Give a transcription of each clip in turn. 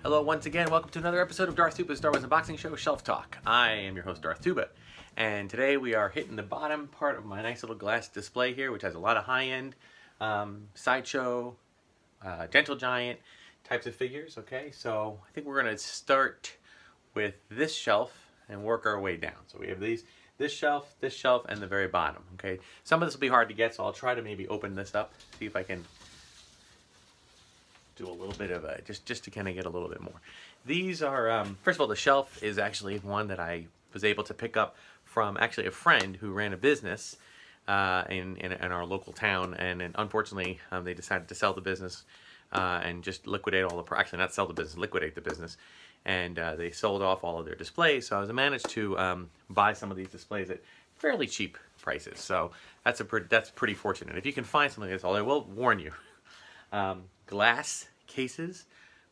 Hello once again, welcome to another episode of Darth Tuba's Star Wars Unboxing Show, Shelf Talk. I am your host, Darth Tuba, and today we are hitting the bottom part of my nice little glass display here, which has a lot of high-end Sideshow, Gentle Giant types of figures, okay? So I think we're going to start with this shelf and work our way down. So we have this shelf, and the very bottom, okay? Some of this will be hard to get, so I'll try to maybe open this up, see if I can do a little bit of a, just to kind of get a little bit more. These are, first of all, the shelf is actually one that I was able to pick up from actually a friend who ran a business in our local town, and unfortunately they decided to sell the business and just liquidate all the, actually not sell the business, liquidate the business, and they sold off all of their displays. So I was managed to buy some of these displays at fairly cheap prices. So that's pretty fortunate. If you can find something like this, although I will warn you, glass cases,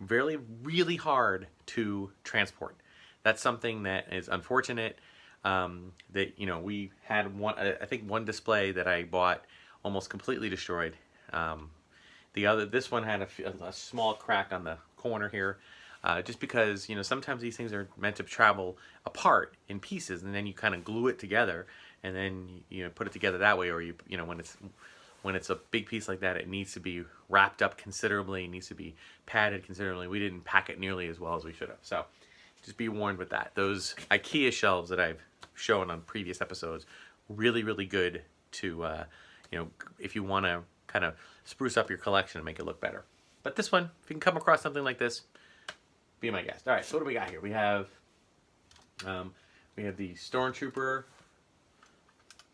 really hard to transport. That's something that is unfortunate. That, you know, we had I think one display that I bought almost completely destroyed. This one had a small crack on the corner here, just because, you know, sometimes these things are meant to travel apart in pieces, and then you kind of glue it together, and then you know, put it together that way, or you know, when it's a big piece like that, it needs to be wrapped up considerably, it needs to be padded considerably. We didn't pack it nearly as well as we should have. So just be warned with that. Those IKEA shelves that I've shown on previous episodes, really good to, you know, if you want to kind of spruce up your collection and make it look better. But this one, if you can come across something like this, be my guest. All right, so what do we got here? We have the Stormtrooper,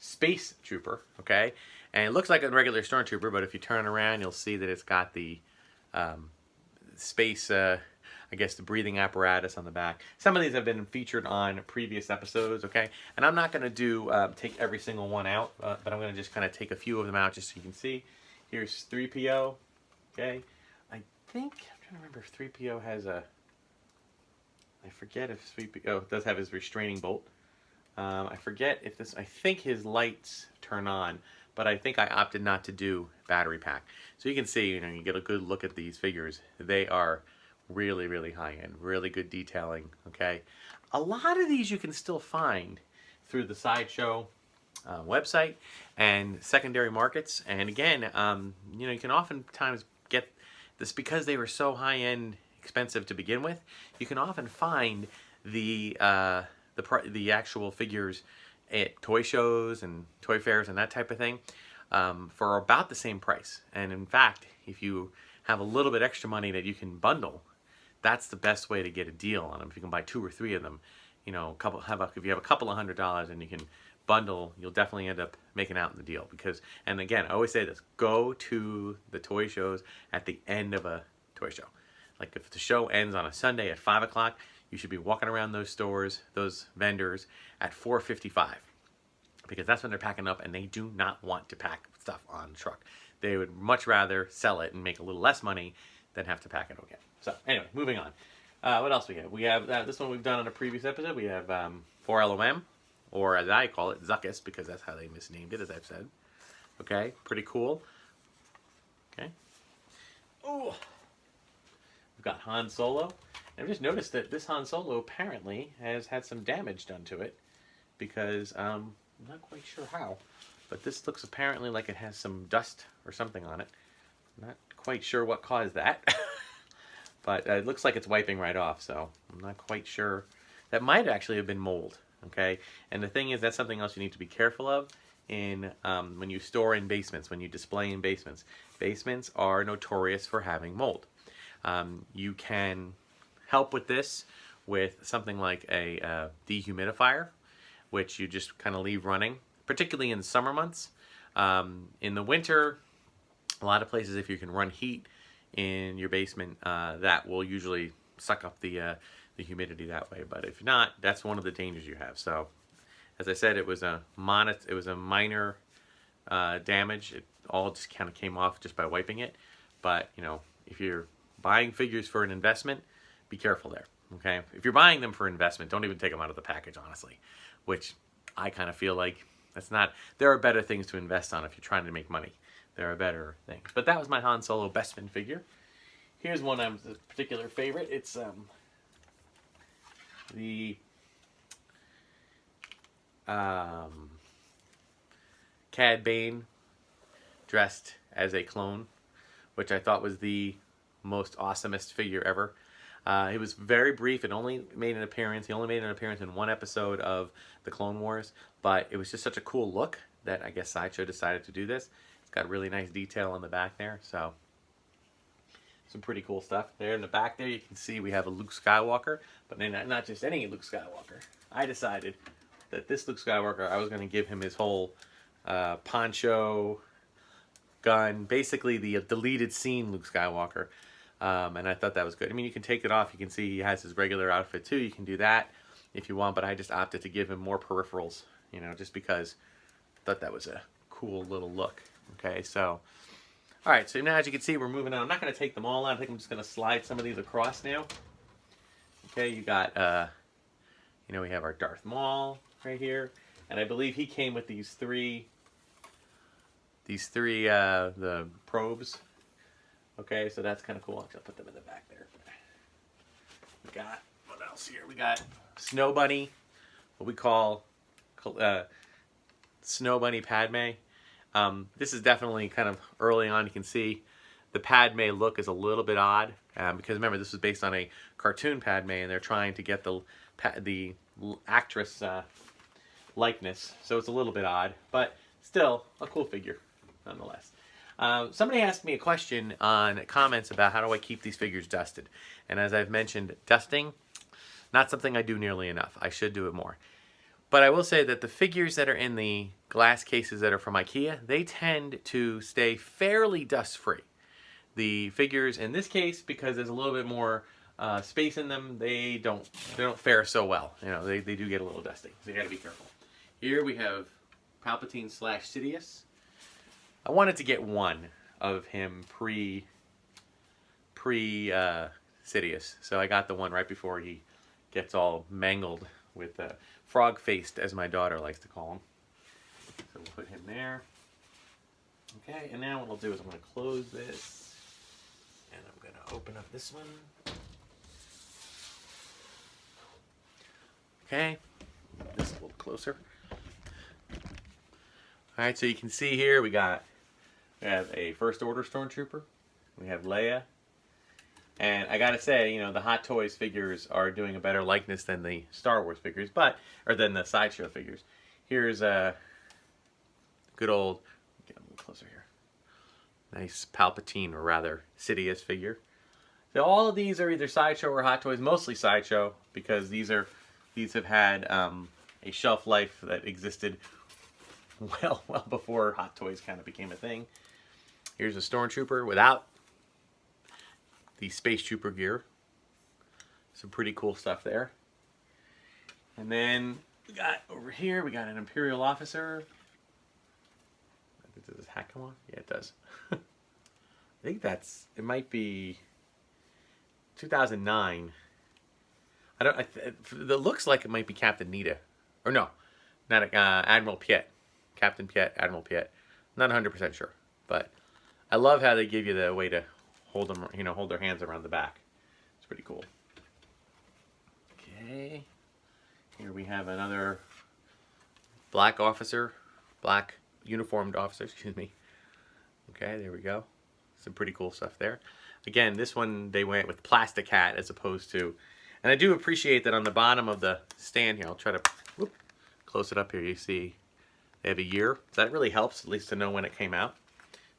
Space Trooper, okay? And it looks like a regular Stormtrooper, but if you turn around, you'll see that it's got the space, I guess the breathing apparatus on the back. Some of these have been featured on previous episodes, okay? And I'm not going to take every single one out, but I'm going to just kind of take a few of them out just so you can see. Here's 3PO, okay? I think, I'm trying to remember if 3PO has a, I forget if 3PO does have his restraining bolt. I forget if this, I think his lights turn on, but I think I opted not to do battery pack. So you can see, you know, you get a good look at these figures. They are really high end, really good detailing, okay? A lot of these you can still find through the Sideshow website and secondary markets. And again, you know, you can oftentimes get this because they were so high end, expensive to begin with. You can often find the actual figures at toy shows and toy fairs and that type of thing for about the same price. And in fact, if you have a little bit extra money that you can bundle, that's the best way to get a deal on them. If you can buy 2 or 3 of them, you know, if you have a couple of $100 and you can bundle, you'll definitely end up making out in the deal. Because, and again, I always say this, go to the toy shows at the end of a toy show. Like if the show ends on a Sunday at 5 o'clock, you should be walking around those stores, those vendors, at 4:55, because that's when they're packing up, and they do not want to pack stuff on the truck. They would much rather sell it and make a little less money than have to pack it again. So anyway, moving on. What else we have? We have this one we've done on a previous episode. We have 4LOM, or as I call it, Zuckus, because that's how they misnamed it, as I've said. Okay, pretty cool. Okay. Oh, we've got Han Solo. I've just noticed that this Han Solo apparently has had some damage done to it, because I'm not quite sure how, but this looks apparently like it has some dust or something on it. I'm not quite sure what caused that, but it looks like it's wiping right off, so I'm not quite sure. That might actually have been mold, okay? And the thing is, that's something else you need to be careful of in when you store in basements, when you display in basements. Basements are notorious for having mold. You can help with this with something like a dehumidifier, which you just kind of leave running, particularly in summer months. In the winter, a lot of places, if you can run heat in your basement, that will usually suck up the humidity that way. But if not, that's one of the dangers you have. So, as I said, it was a minor damage. It all just kind of came off just by wiping it. But you know, if you're buying figures for an investment, be careful there, okay? If you're buying them for investment, don't even take them out of the package, honestly, which I kind of feel like that's not, there are better things to invest on if you're trying to make money. There are better things. But that was my Han Solo Bestman figure. Here's one of the particular favorite. It's the Cad Bane dressed as a clone, which I thought was the most awesomest figure ever. It was very brief. It only made an appearance. He only made an appearance in one episode of the Clone Wars, but it was just such a cool look that I guess Sideshow decided to do this. It's got really nice detail on the back there, so some pretty cool stuff. There in the back there you can see we have a Luke Skywalker, but not just any Luke Skywalker. I decided that this Luke Skywalker, I was going to give him his whole poncho, gun, basically the deleted scene Luke Skywalker. And I thought that was good. I mean, you can take it off. You can see he has his regular outfit too. You can do that if you want, but I just opted to give him more peripherals, you know, just because I thought that was a cool little look. Okay, so, all right, so now as you can see, we're moving on. I'm not going to take them all out. I think I'm just going to slide some of these across now. Okay, you got, you know, we have our Darth Maul right here, and I believe he came with these three, the probes. Okay, so that's kind of cool. I'll put them in the back there. We got, what else here? We got Snow Bunny, what we call Snow Bunny Padme. This is definitely kind of early on. You can see the Padme look is a little bit odd because remember, this was based on a cartoon Padme, and they're trying to get the actress likeness, so it's a little bit odd, but still a cool figure nonetheless. Somebody asked me a question on comments about how do I keep these figures dusted. And as I've mentioned, dusting, not something I do nearly enough. I should do it more. But I will say that the figures that are in the glass cases that are from IKEA, they tend to stay fairly dust-free. The figures in this case, because there's a little bit more space in them, they don't fare so well. You know, they do get a little dusty, so you gotta be careful. Here we have Palpatine / Sidious. I wanted to get one of him pre Sidious, so I got the one right before he gets all mangled with frog-faced, as my daughter likes to call him. So we'll put him there. Okay, and now what I'll do is I'm going to close this, and I'm going to open up this one. Okay, this a little closer. All right, so you can see here we have a First Order Stormtrooper. We have Leia. And I gotta say, you know, the Hot Toys figures are doing a better likeness than the Star Wars figures, or than the Sideshow figures. Here's a good old, get a little closer here. Nice Palpatine, or rather Sidious figure. So all of these are either Sideshow or Hot Toys, mostly Sideshow, because these have had a shelf life that existed well before Hot Toys kind of became a thing. Here's a Stormtrooper without the Space Trooper gear. Some pretty cool stuff there. And then we got over here, we got an Imperial officer. Does his hat come on? Yeah, it does. I think it might be 2009. It looks like it might be Captain Nita. Or no, not Admiral Piet. Captain Piet, Admiral Piet. Not 100% sure, but I love how they give you the way to hold them, you know, hold their hands around the back. It's pretty cool. Okay, here we have another black uniformed officer, excuse me. Okay, there we go. Some pretty cool stuff there. Again, this one they went with plastic hat as opposed to, and I do appreciate that on the bottom of the stand here. I'll try to close it up here. You see they have a year. So that really helps, at least to know when it came out.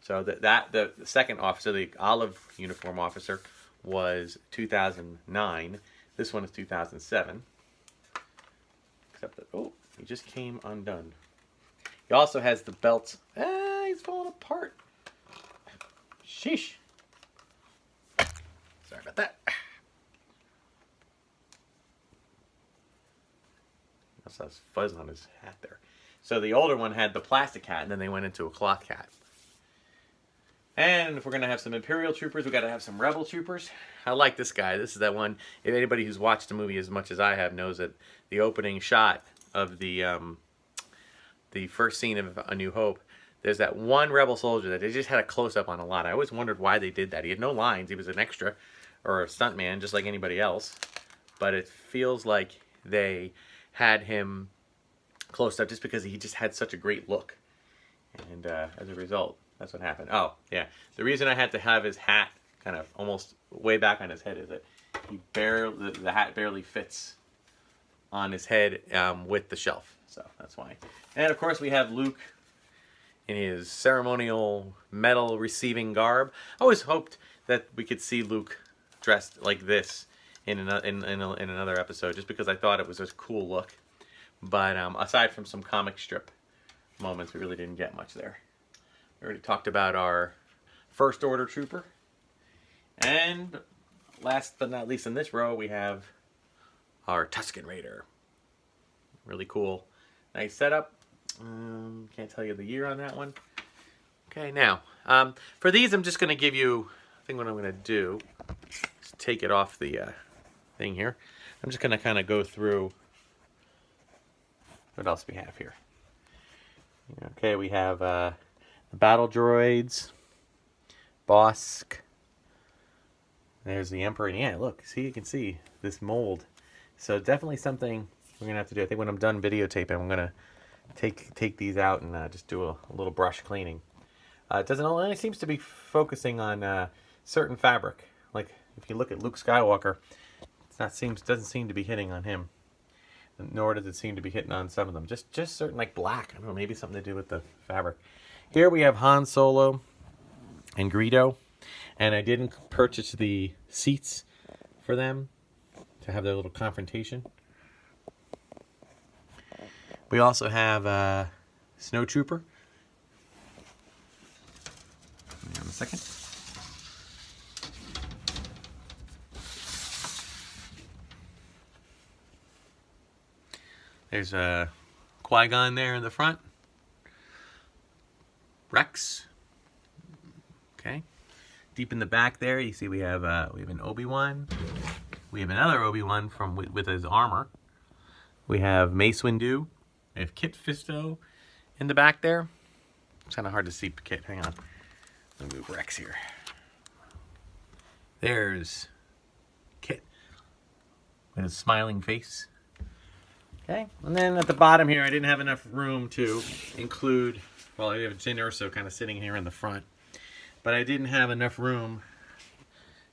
So the second officer, the olive uniform officer, was 2009. This one is 2007. Except that, oh, he just came undone. He also has the belts. He's falling apart. Sheesh. Sorry about that. Also has fuzz on his hat there. So the older one had the plastic hat, and then they went into a cloth hat. And if we're going to have some Imperial troopers, we've got to have some Rebel troopers. I like this guy. This is that one. If anybody who's watched the movie as much as I have knows that the opening shot of the first scene of A New Hope, there's that one rebel soldier that they just had a close-up on a lot. I always wondered why they did that. He had no lines. He was an extra or a stuntman, just like anybody else. But it feels like they had him close up just because he just had such a great look. And as a result, that's what happened. Oh, yeah. The reason I had to have his hat kind of almost way back on his head is that the hat barely fits on his head with the shelf. So that's why. And of course we have Luke in his ceremonial medal receiving garb. I always hoped that we could see Luke dressed like this in another episode, just because I thought it was a cool look. But aside from some comic strip moments, we really didn't get much there. We already talked about our First Order Trooper. And last but not least in this row, we have our Tusken Raider. Really cool. Nice setup. Can't tell you the year on that one. Okay, now, for these, I'm just going to give you, I think what I'm going to do is take it off the thing here. I'm just going to kind of go through what else we have here. Okay, we have the battle droids, Bosk. There's the Emperor, and yeah, look, see, you can see this mold. So definitely something we're gonna have to do. I think when I'm done videotaping, I'm gonna take these out and just do a little brush cleaning. It only seems to be focusing on certain fabric. Like if you look at Luke Skywalker, doesn't seem to be hitting on him, nor does it seem to be hitting on some of them. Just certain, like black. I don't know, maybe something to do with the fabric. Here we have Han Solo and Greedo, and I didn't purchase the seats for them to have their little confrontation. We also have Snow Trooper. Hang on a second. There's a Qui-Gon there in the front. Rex. Okay. Deep in the back there, you see we have an Obi-Wan. We have another Obi-Wan with his armor. We have Mace Windu. We have Kit Fisto in the back there. It's kind of hard to see Kit. Hang on. Let me move Rex here. There's Kit with his smiling face. Okay, and then at the bottom here, I didn't have enough room to include, well, I have Jyn Erso kind of sitting here in the front, but I didn't have enough room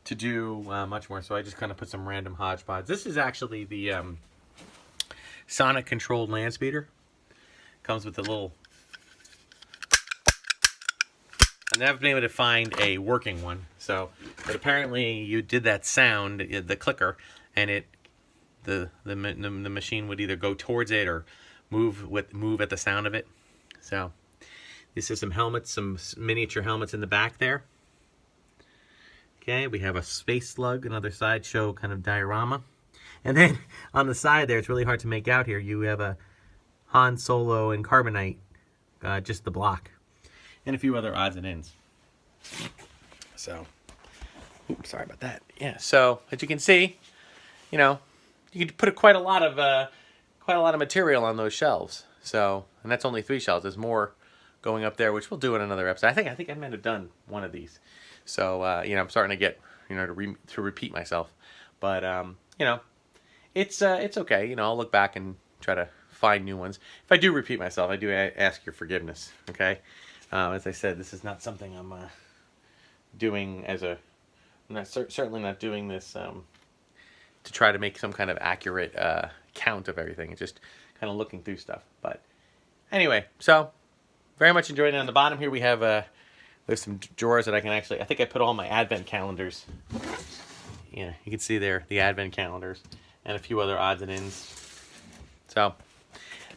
to do much more, so I just kind of put some random hodgepodge. This is actually the sonic controlled land speeder. Comes with a little, and I've been able to find a working one. So, but apparently you did that sound, the clicker, and the machine would either go towards it or move at the sound of it. So, this is some helmets, some miniature helmets in the back there. Okay, we have a space slug, another Sideshow kind of diorama. And then on the side there, it's really hard to make out here, you have a Han Solo and Carbonite, just the block. And a few other odds and ends. So, oops, sorry about that. Yeah, so as you can see, you know, you could put quite a lot of material on those shelves. So, and that's only 3 shelves. There's more going up there, which we'll do in another episode. I think I might have done one of these. So, you know, I'm starting to get, you know, to repeat myself. But, you know, it's okay. You know, I'll look back and try to find new ones. If I do repeat myself, I do ask your forgiveness. Okay. As I said, this is not something I'm doing I'm not certainly not doing this to try to make some kind of accurate count of everything. It's just kind of looking through stuff. But anyway, so very much enjoyed it. On the bottom here, we have there's some drawers that I think I put all my advent calendars. Yeah, you can see there the advent calendars and a few other odds and ends. So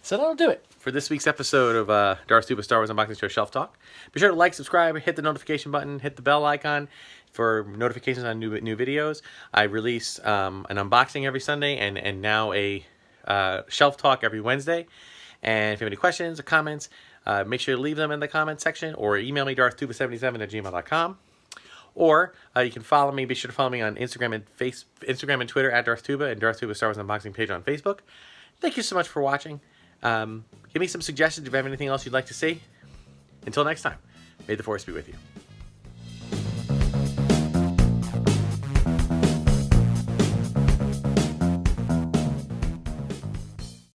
that'll do it for this week's episode of Darth Tuba Star Wars Unboxing Show Shelf Talk. Be sure to like, subscribe, hit the notification button, hit the bell icon for notifications on new videos. I release an unboxing every Sunday and now a Shelf Talk every Wednesday. And if you have any questions or comments, make sure to leave them in the comment section or email me darthtuba77@gmail.com. Or you can follow me. Be sure to follow me on Instagram and Twitter at Darth Tuba and Darth Tuba Star Wars Unboxing page on Facebook. Thank you so much for watching. Give me some suggestions if you have anything else you'd like to see. Until next time, may the Force be with you.